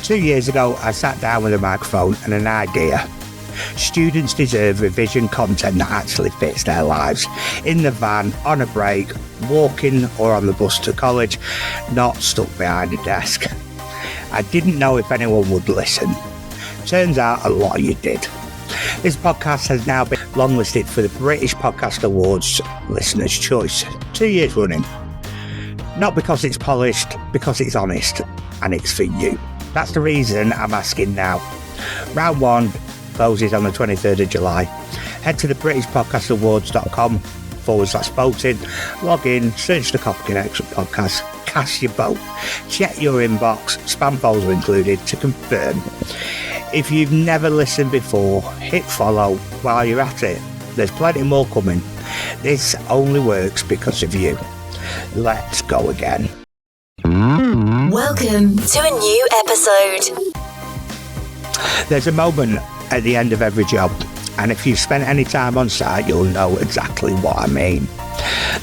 2 years ago, I sat down with a microphone and an idea. Students deserve revision content that actually fits their lives. In the van, on a break, walking or on the bus to college, not stuck behind a desk. I didn't know if anyone would listen. Turns out a lot of you did. This podcast has now been longlisted for the British Podcast Awards Listener's Choice, 2 years running. Not because it's polished, because it's honest, and it's for you. That's the reason I'm asking now. Round 1 closes on the 23rd of July. Head to the BritishPodcastAwards.com/voting, log in, search the Copy Connection podcast, cast your vote, check your inbox, spam folder included, to confirm. If you've never listened before, hit follow while you're at it. There's plenty more coming. This only works because of you. Let's go again. Welcome to a new episode. There's a moment at the end of every job, and if you've spent any time on site, you'll know exactly what I mean.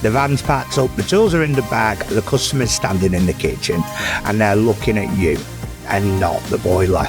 The van's packed up, the tools are in the bag, the customer's standing in the kitchen, and they're looking at you and not the boiler.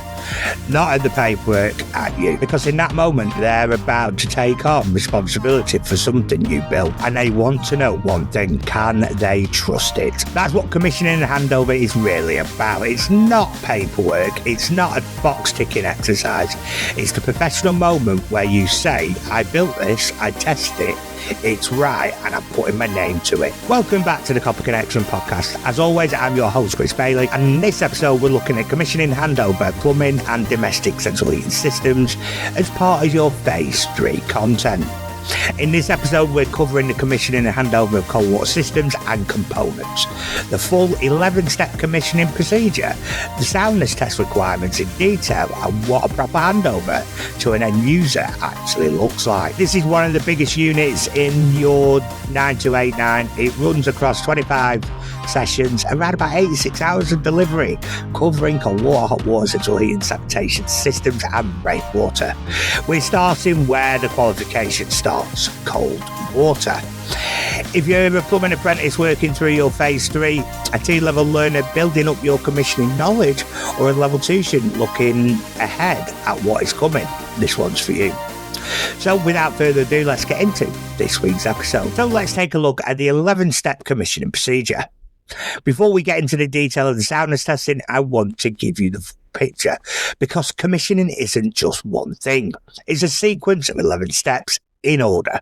Not at the paperwork, at you. Because in that moment, they're about to take on responsibility for something you built. And they want to know one thing: can they trust it? That's what commissioning and handover is really about. It's not paperwork. It's not a box-ticking exercise. It's the professional moment where you say, I built this, I tested it, it's right, and I'm putting my name to it. Welcome back to the Copper Connection podcast. As always, I'm your host, Chris Bailey, and in this episode, we're looking at commissioning handover, plumbing and domestic central heating systems as part of your Phase 3 content. In this episode, we're covering the commissioning and handover of cold water systems and components, the full 11-step commissioning procedure, the soundness test requirements in detail, and what a proper handover to an end user actually looks like. This is one of the biggest units in your 9289. It runs across 25 sessions, around about 86 hours of delivery, covering cold water, hot water, central heating, sanitation systems and rainwater. We're starting where the qualification starts: cold water. If you're a plumbing apprentice working through your Phase 3, a T-level learner building up your commissioning knowledge, or a Level 2 student looking ahead at what is coming, this one's for you. So without further ado, let's get into this week's episode. So let's take a look at the 11-step commissioning procedure. Before we get into the detail of the soundness testing, I want to give you the full picture, because commissioning isn't just one thing. It's a sequence of 11 steps in order,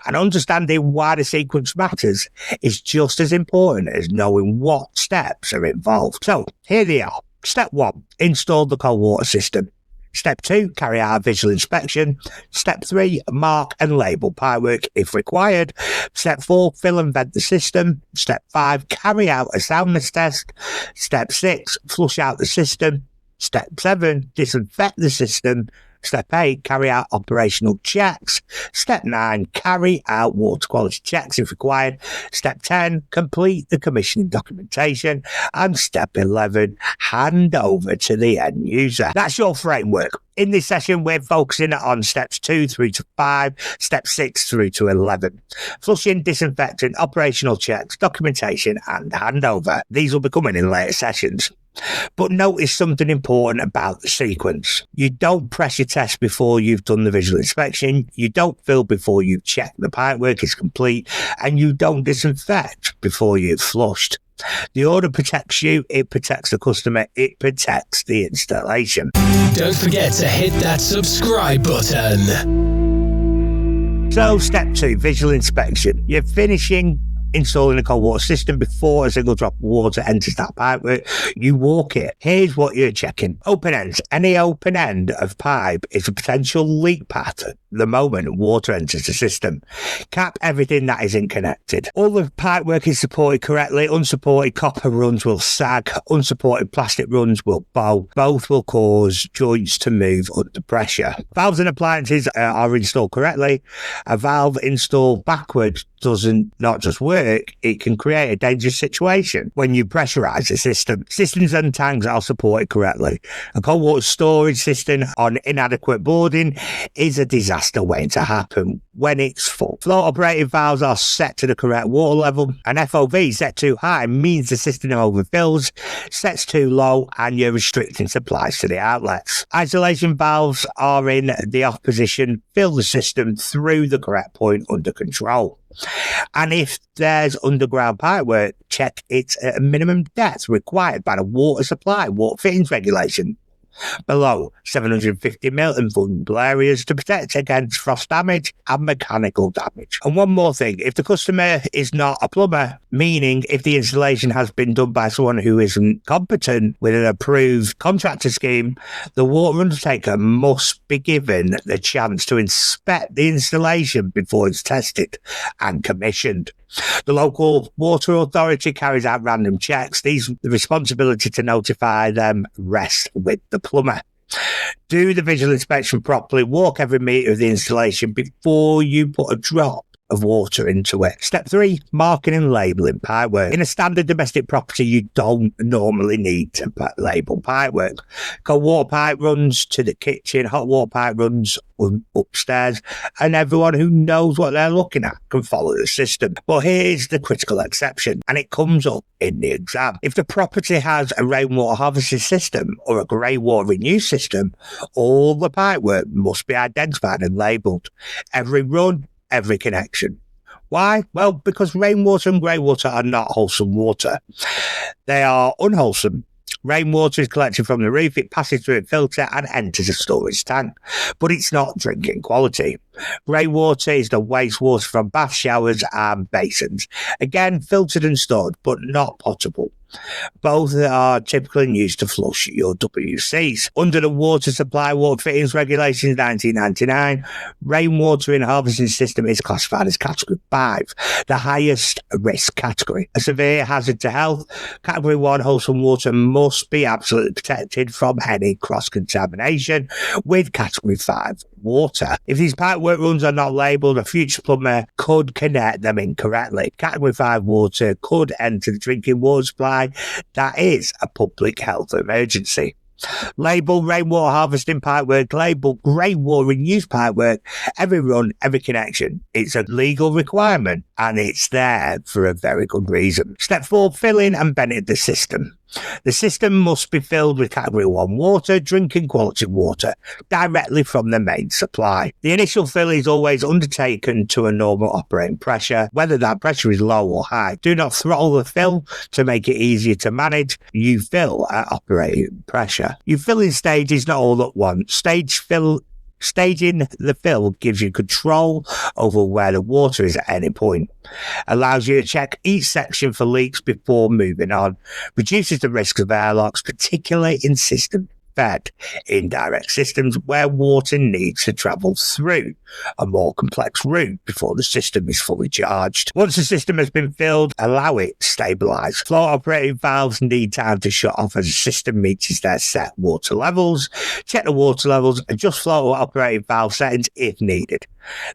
and understanding why the sequence matters is just as important as knowing what steps are involved. So here they are. Step 1, install the cold water system. Step 2, carry out a visual inspection. Step 3, mark and label pipework if required. Step 4, fill and vent the system. Step 5, carry out a soundness test. Step 6, flush out the system. Step 7, disinfect the system. Step 8, carry out operational checks. Step 9, carry out water quality checks if required. Step 10, complete the commissioning documentation. And step 11, hand over to the end user. That's your framework. In this session, we're focusing on steps 2 through to 5, step 6 through to 11. Flushing, disinfecting, operational checks, documentation, and handover. These will be coming in later sessions. But notice something important about the sequence. You don't pressure test before you've done the visual inspection, you don't fill before you've checked the pipework is complete, and you don't disinfect before you've flushed. The order protects you, it protects the customer, it protects the installation. Don't forget to hit that subscribe button. So step 2, visual inspection. You're finishing installing a cold water system. Before a single drop of water enters that pipework, you walk it. Here's what you're checking. Open ends. Any open end of pipe is a potential leak path the moment water enters the system. Cap everything that isn't connected. All the pipework is supported correctly. Unsupported copper runs will sag. Unsupported plastic runs will bow. Both will cause joints to move under pressure. Valves and appliances are installed correctly. A valve installed backwards doesn't not just work, it can create a dangerous situation when you pressurize the system. Systems and tanks are supported correctly. A cold water storage system on inadequate boarding is a disaster waiting to happen when it's full. Float operating valves are set to the correct water level. An FOV set too high means the system overfills, sets too low, and you're restricting supplies to the outlets. Isolation valves are in the off position, fill the system through the correct point under control. And if there's underground pipework, check it's at a minimum depth required by the water supply water fittings regulation, below 750 mil in vulnerable areas to protect against frost damage and mechanical damage. And one more thing, if the customer is not a plumber, meaning if the installation has been done by someone who isn't competent with an approved contractor scheme, the water undertaker must be given the chance to inspect the installation before it's tested and commissioned. The local water authority carries out random checks. The responsibility to notify them rests with the plumber. Do the visual inspection properly. Walk every metre of the installation before you put a drop of water into it. Step 3, marking and labelling pipework. In a standard domestic property, you don't normally need to label pipework. Cold water pipe runs to the kitchen, hot water pipe runs upstairs, and everyone who knows what they're looking at can follow the system. But here's the critical exception, and it comes up in the exam. If the property has a rainwater harvesting system or a grey water reuse system, all the pipework must be identified and labelled. Every run, every connection. Why? Well, because rainwater and grey water are not wholesome water. They are unwholesome. Rainwater is collected from the roof, it passes through a filter and enters a storage tank, but it's not drinking quality. Greywater is the wastewater from bath showers and basins. Again, filtered and stored, but not potable. Both are typically used to flush your WCs. Under the Water Supply Water Fittings Regulations 1999, rainwater in harvesting system is classified as Category 5, the highest risk category. A severe hazard to health, Category 1 wholesome water must be absolutely protected from any cross-contamination with Category 5 water. If these pipework runs are not labelled, a future plumber could connect them incorrectly. Category 5 water could enter the drinking water supply. That is a public health emergency. Label rainwater harvesting pipework, label grey water reuse pipework, every run, every connection. It's a legal requirement and it's there for a very good reason. Step 4, filling and venting the system. The system must be filled with Category 1 water, drinking quality water, directly from the main supply. The initial fill is always undertaken to a normal operating pressure, whether that pressure is low or high. Do not throttle the fill to make it easier to manage. You fill at operating pressure. You fill in stages, not all at once. Staging the fill gives you control over where the water is at any point. Allows you to check each section for leaks before moving on. Reduces the risk of airlocks, particularly in system-fed indirect systems where water needs to travel through a more complex route before the system is fully charged. Once the system has been filled, allow it to stabilise. Float operating valves need time to shut off as the system reaches their set water levels. Check the water levels, adjust float operating valve settings if needed.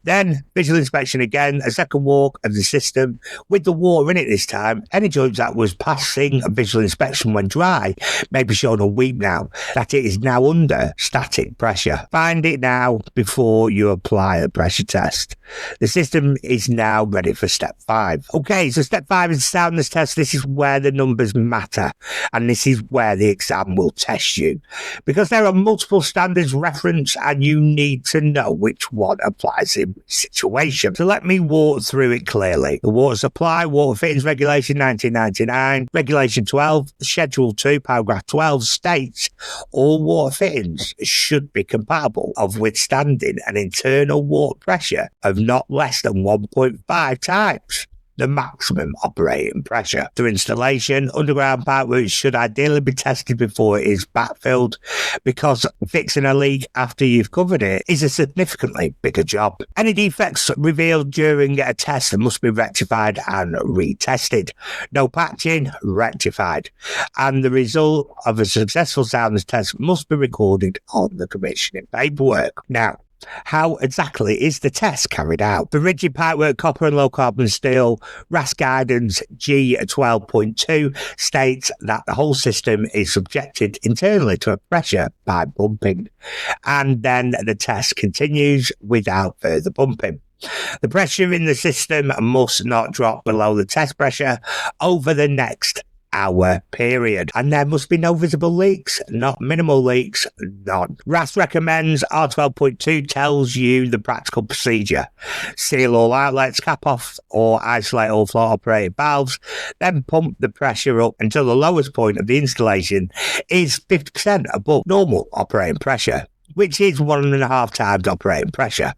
Then, visual inspection again, a second walk of the system with the water in it this time. Any joints that was passing a visual inspection when dry may be shown a weep now that it is now under static pressure. Find it now before you apply a pressure test. The system is now ready for step 5. Okay, so step 5 is soundness test. This is where the numbers matter and this is where the exam will test you because there are multiple standards referenced and you need to know which one applies in which situation. So let me walk through it clearly. The Water Supply Water Fittings Regulation 1999, Regulation 12, Schedule 2, Paragraph 12 states all water fittings should be compatible of withstanding an internal water pressure of not less than 1.5 times the maximum operating pressure. Through installation, underground pipework should ideally be tested before it is backfilled because fixing a leak after you've covered it is a significantly bigger job. Any defects revealed during a test must be rectified and retested. No patching, rectified. And the result of a successful soundness test must be recorded on the commissioning paperwork. Now, How exactly is the test carried out? For rigid pipework, copper and low carbon steel, RAS guidance G12.2 states that the whole system is subjected internally to a pressure by bumping, and then the test continues without further bumping. The pressure in the system must not drop below the test pressure over the next hour period, and there must be no visible leaks, not minimal leaks, none. RAS recommends R12.2 tells you the practical procedure. Seal all outlets, cap off or isolate all floor operated valves, then pump the pressure up until the lowest point of the installation is 50% above normal operating pressure, which is 1.5 times operating pressure.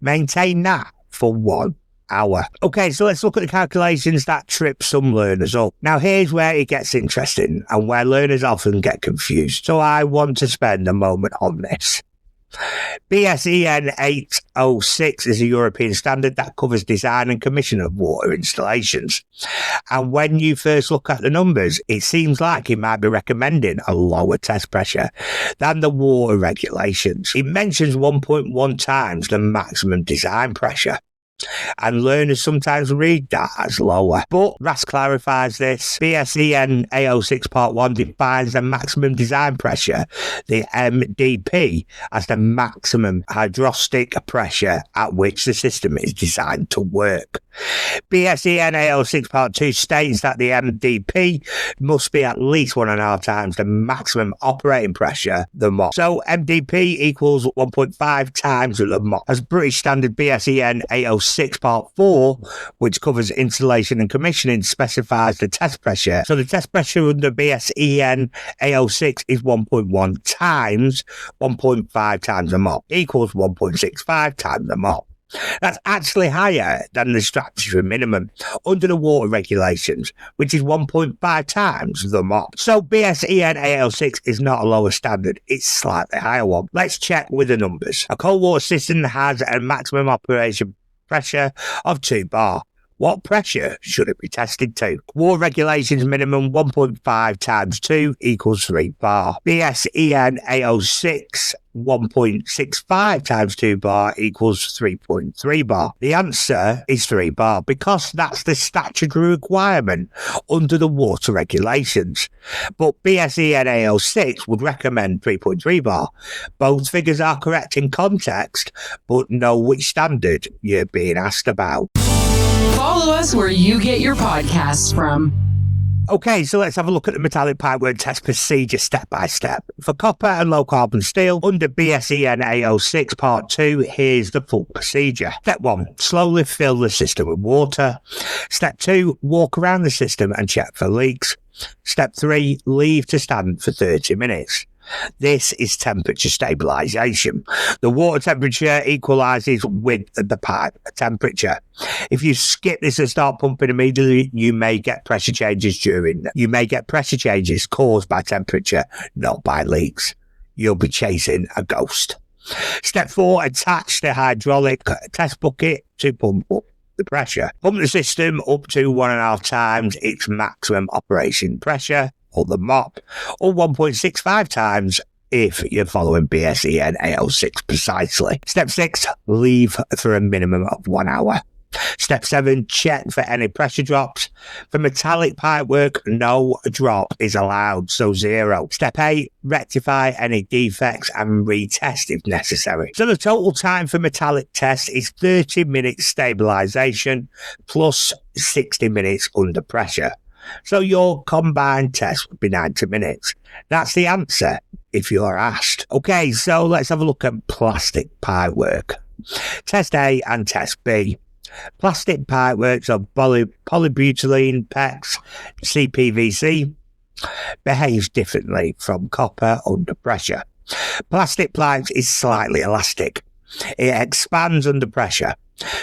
Maintain that for 1 hour. Okay, so let's look at the calculations that trip some learners up. Now, here's where it gets interesting and where learners often get confused. So I want to spend a moment on this. BSEN 806 is a European standard that covers design and commission of water installations. And when you first look at the numbers, it seems like it might be recommending a lower test pressure than the water regulations. It mentions 1.1 times the maximum design pressure, and learners sometimes read that as lower. But RAS clarifies this. BSEN 806 Part 1 defines the maximum design pressure, the MDP, as the maximum hydrostic pressure at which the system is designed to work. BSEN 806 Part 2 states that the MDP must be at least 1.5 times the maximum operating pressure, the MOP. So MDP equals 1.5 times the MOP. As British Standard BSEN 806 Part 4, which covers installation and commissioning, specifies the test pressure. So the test pressure under BSEN 806 is 1.1 times 1.5 times the MOP, equals 1.65 times the MOP. That's actually higher than the statutory minimum under the water regulations, which is 1.5 times the MOP. So BSEN 806 is not a lower standard, it's a slightly higher one. Let's check with the numbers. A cold water system has a maximum operation pressure of 2 bar. What pressure should it be tested to? Water regulations minimum 1.5 times 2 equals 3 bar. BSEN 806 1.65 times 2 bar equals 3.3 bar. The answer is 3 bar because that's the statutory requirement under the water regulations. But BSEN 806 would recommend 3.3 bar. Both figures are correct in context, but know which standard you're being asked about. Follow us where you get your podcasts from. Okay, so let's have a look at the metallic pipework test procedure step by step. For copper and low carbon steel, under BSEN 806 Part 2, here's the full procedure. Step 1, slowly fill the system with water. Step 2, walk around the system and check for leaks. Step 3, leave to stand for 30 minutes. This is temperature stabilisation. The water temperature equalises with the pipe temperature. If you skip this and start pumping immediately, you may get pressure changes caused by temperature, not by leaks. You'll be chasing a ghost. Step 4, attach the hydraulic test bucket to pump up the pressure. Pump the system up to 1.5 times its maximum operation pressure, or the MOP, or 1.65 times if you're following BSEN 806 precisely. Step 6, leave for a minimum of 1 hour. Step 7, check for any pressure drops. For metallic pipework, no drop is allowed, so 0. Step 8, rectify any defects and retest if necessary. So the total time for metallic test is 30 minutes stabilisation plus 60 minutes under pressure. So your combined test would be 90 minutes. That's the answer if you're asked. Okay, so let's have a look at plastic pipework. Test A and Test B. Plastic pipeworks of polybutylene PEX CPVC behaves differently from copper under pressure. Plastic pipes is slightly elastic. It expands under pressure.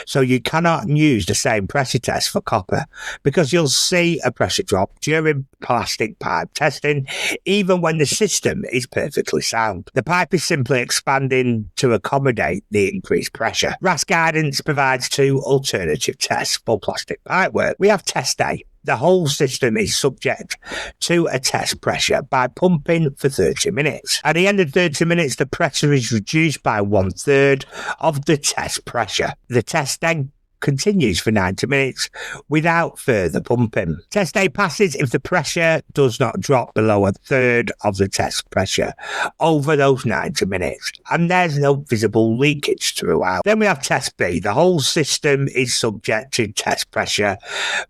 So you cannot use the same pressure test for copper because you'll see a pressure drop during plastic pipe testing even when the system is perfectly sound. The pipe is simply expanding to accommodate the increased pressure. RAS guidance provides 2 alternative tests for plastic pipework. We have Test A. The whole system is subject to a test pressure by pumping for 30 minutes. At the end of 30 minutes, the pressure is reduced by 1/3 of the test pressure. The test then continues for 90 minutes without further pumping. Test day passes if the pressure does not drop below 1/3 of the test pressure over those 90 minutes, and there's no visible leakage throughout. Then we have test B. The whole system is subject to test pressure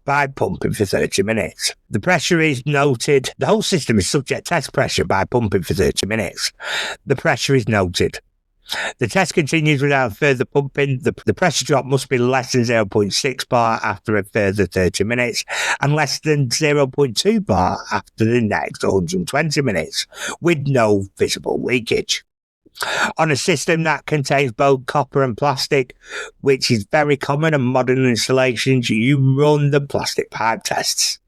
by pumping for 30 minutes. The pressure is noted. The whole system is subject to test pressure by pumping for 30 minutes. The pressure is noted. The test continues without further pumping. The pressure drop must be less than 0.6 bar after a further 30 minutes and less than 0.2 bar after the next 120 minutes, with no visible leakage. On a system that contains both copper and plastic, which is very common in modern installations, you run the plastic pipe tests.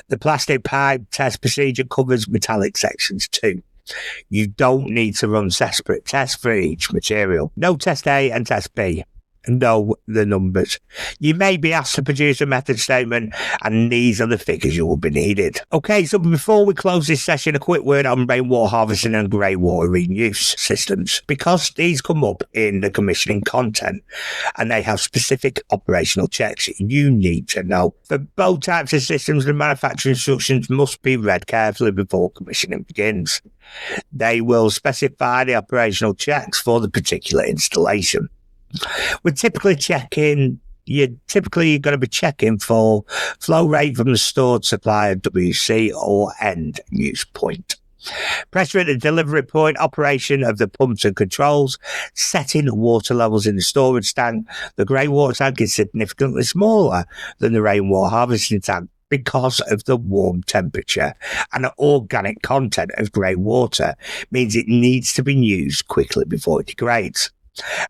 The plastic pipe test procedure covers metallic sections too. You don't need to run separate tests for each material. No test A and test B. Know the numbers. You may be asked to produce a method statement, and these are the figures you will be needed. Okay, so before we close this session, a quick word on rainwater harvesting and grey water reuse systems, because these come up in the commissioning content and they have specific operational checks you need to know. For both types of systems, the manufacturer instructions must be read carefully before commissioning begins. They will specify the operational checks for the particular installation. You're typically going to be checking for flow rate from the stored supply of WC or end use point. Pressure at the delivery point, operation of the pumps and controls, setting water levels in the storage tank. The grey water tank is significantly smaller than the rainwater harvesting tank because of the warm temperature, and the organic content of grey water means it needs to be used quickly before it degrades.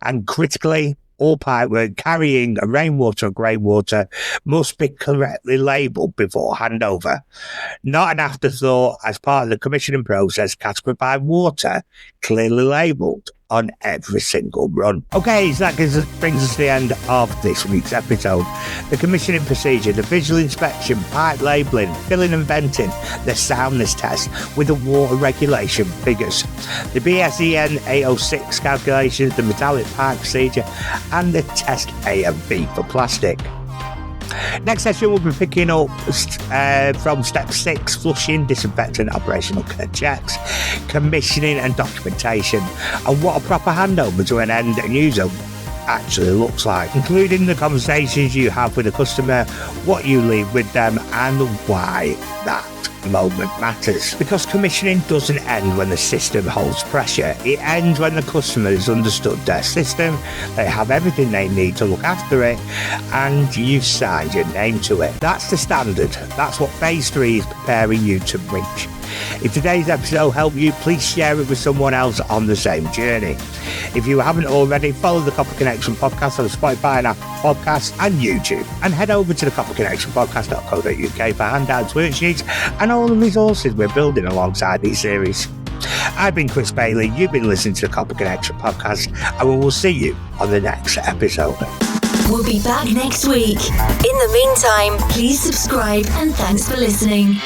And critically, all pipework carrying a rainwater or grey water must be correctly labelled before handover. Not an afterthought. As part of the commissioning process, category 5 water clearly labelled on every single run. Okay, so that brings us to the end of this week's episode. The commissioning procedure, the visual inspection, pipe labelling, filling and venting, the soundness test with the water regulation figures, the BSEN 806 calculations, the metallic pipe procedure, and the test A and B for plastic. Next session, we'll be picking up from step 6, flushing, disinfectant, operational checks, commissioning and documentation, and what a proper handover to an end user actually looks like, including the conversations you have with the customer, what you leave with them, and why that moment matters. Because commissioning doesn't end when the system holds pressure. It ends when the customer has understood their system, they have everything they need to look after it, and you've signed your name to it. That's the standard. That's what phase 3 is preparing you to reach. If today's episode helped you, please share it with someone else on the same journey. If you haven't already, follow the Copper Connection podcast on Spotify and Apple Podcasts and YouTube, and head over to the copperconnectionpodcast.co.uk for handouts, worksheets, and all the resources we're building alongside these series. I've been Chris Bailey, you've been listening to the Copper Connection podcast, and we will see you on the next episode. We'll be back next week. In the meantime, please subscribe and thanks for listening.